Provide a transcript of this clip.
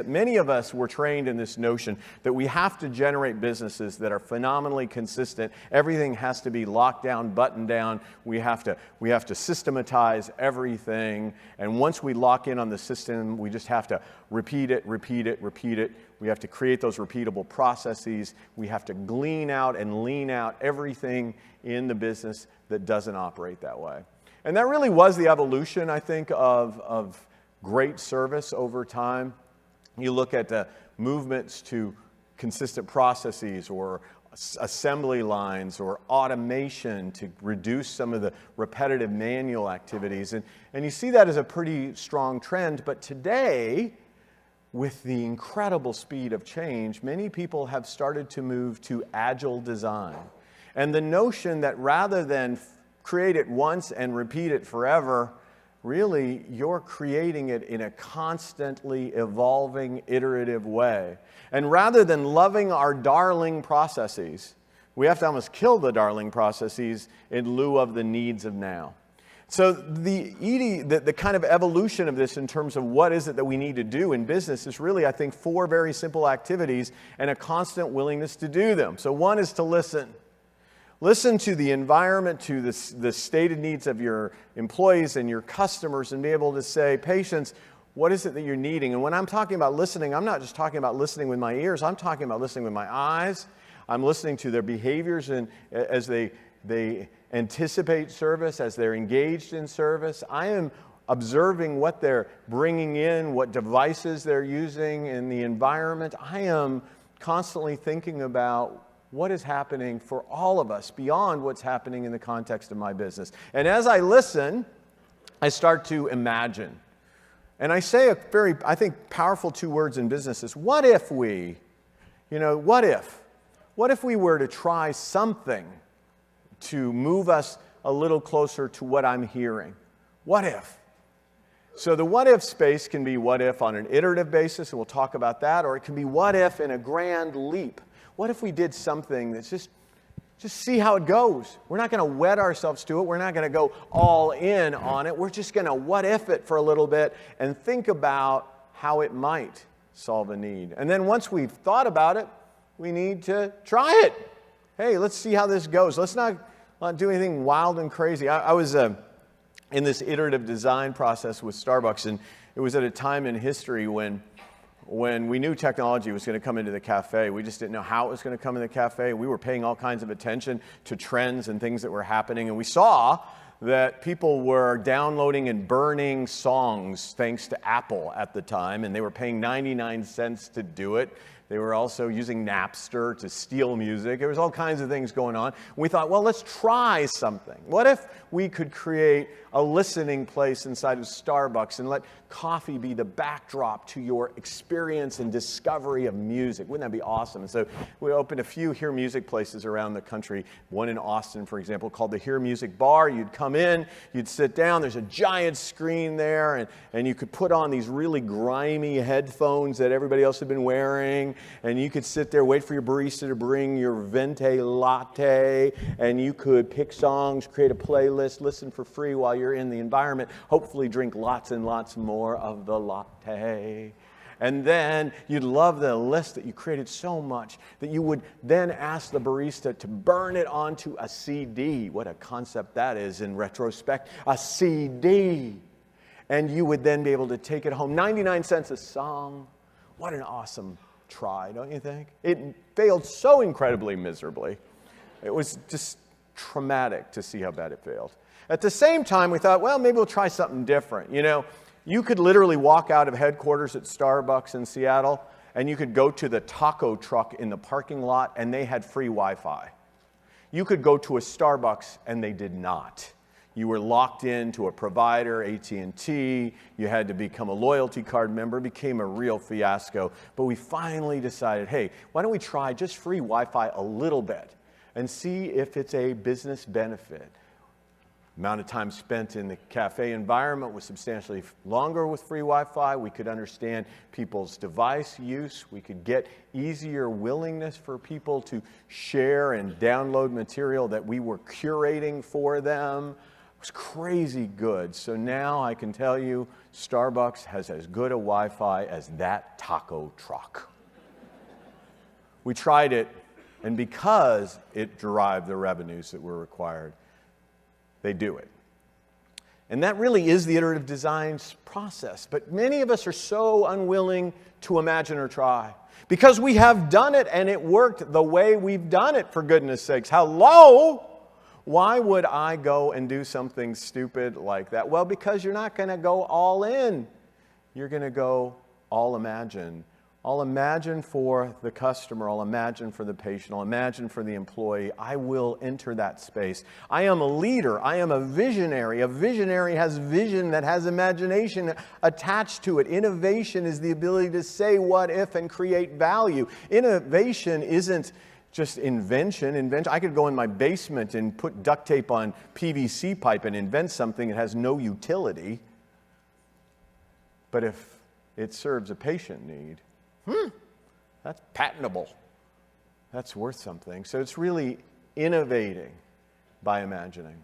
Many of us were trained in this notion that we have to generate businesses that are phenomenally consistent. Everything has to be locked down, buttoned down. We have to systematize everything. And once we lock in on the system, we just have to repeat it, repeat it, repeat it. We have to create those repeatable processes. We have to glean out and lean out everything in the business that doesn't operate that way. And that really was the evolution, I think, of great service over time. You look at the movements to consistent processes or assembly lines or automation to reduce some of the repetitive manual activities. And you see that as a pretty strong trend. But today, with the incredible speed of change, many people have started to move to agile design. And the notion that rather than create it once and repeat it forever, really, you're creating it in a constantly evolving, iterative way. And rather than loving our darling processes, we have to almost kill the darling processes in lieu of the needs of now. So the kind of evolution of this in terms of what is it that we need to do in business is really, I think, 4 very simple activities and a constant willingness to do them. So one is to listen. Listen to the environment, to the stated needs of your employees and your customers, and be able to say, patience, what is it that you're needing? And when I'm talking about listening, I'm not just talking about listening with my ears. I'm talking about listening with my eyes. I'm listening to their behaviors and as they anticipate service, as they're engaged in service. I am observing what they're bringing in, what devices they're using in the environment. I am constantly thinking about what is happening for all of us beyond what's happening in the context of my business. And as I listen, I start to imagine. And I say a very, I think, powerful 2 words in business is, what if we, what if? What if we were to try something to move us a little closer to what I'm hearing? What if? So the what if space can be what if on an iterative basis, and we'll talk about that, or it can be what if in a grand leap. What if we did something that's just see how it goes? We're not going to wed ourselves to it. We're not going to go all in on it. We're just going to what if it for a little bit and think about how it might solve a need. And then once we've thought about it, we need to try it. Hey, let's see how this goes. Let's not do anything wild and crazy. I was in this iterative design process with Starbucks, and it was at a time in history when we knew technology was going to come into the cafe. We just didn't know how it was going to come in the cafe. We were paying all kinds of attention to trends and things that were happening. And we saw that people were downloading and burning songs thanks to Apple at the time. And they were paying 99 cents to do it. They were also using Napster to steal music. There was all kinds of things going on. We thought, well, let's try something. What if we could create a listening place inside of Starbucks and let coffee be the backdrop to your experience and discovery of music? Wouldn't that be awesome? And so we opened a few Hear Music places around the country. One in Austin, for example, called the Hear Music Bar. You'd come in, you'd sit down. There's a giant screen there, and you could put on these really grimy headphones that everybody else had been wearing. And you could sit there, wait for your barista to bring your venti latte, and you could pick songs, create a playlist, listen for free while you're in the environment, hopefully drink lots and lots more of the latte. And then you'd love the list that you created so much that you would then ask the barista to burn it onto a CD. What a concept that is in retrospect, a CD. And you would then be able to take it home. 99 cents a song. What an awesome try, don't you think? It failed so incredibly miserably. It was just traumatic to see how bad it failed. At the same time, we thought, well, maybe we'll try something different. You could literally walk out of headquarters at Starbucks in Seattle, and you could go to the taco truck in the parking lot, and they had free Wi-Fi. You could go to a Starbucks, and they did not. You were locked into a provider, AT&T. You had to become a loyalty card member. It became a real fiasco. But we finally decided, hey, why don't we try just free Wi-Fi a little bit and see if it's a business benefit. Amount of time spent in the cafe environment was substantially longer with free Wi-Fi. We could understand people's device use. We could get easier willingness for people to share and download material that we were curating for them. was crazy good. So now I can tell you Starbucks has as good a Wi-Fi as that taco truck. We tried it, and because it derived the revenues that were required, they do it. And that really is the iterative design process. But many of us are so unwilling to imagine or try. Because we have done it and it worked the way we've done it, for goodness sakes. Hello? Why would I go and do something stupid like that? Well, because you're not going to go all in. You're going to go all imagine. I'll imagine for the customer. I'll imagine for the patient. I'll imagine for the employee. I will enter that space. I am a leader. I am a visionary. A visionary has vision that has imagination attached to it. Innovation is the ability to say what if and create value. Innovation isn't just invention. I could go in my basement and put duct tape on PVC pipe and invent something that has no utility. But if it serves a patient need, that's patentable. That's worth something. So it's really innovating by imagining.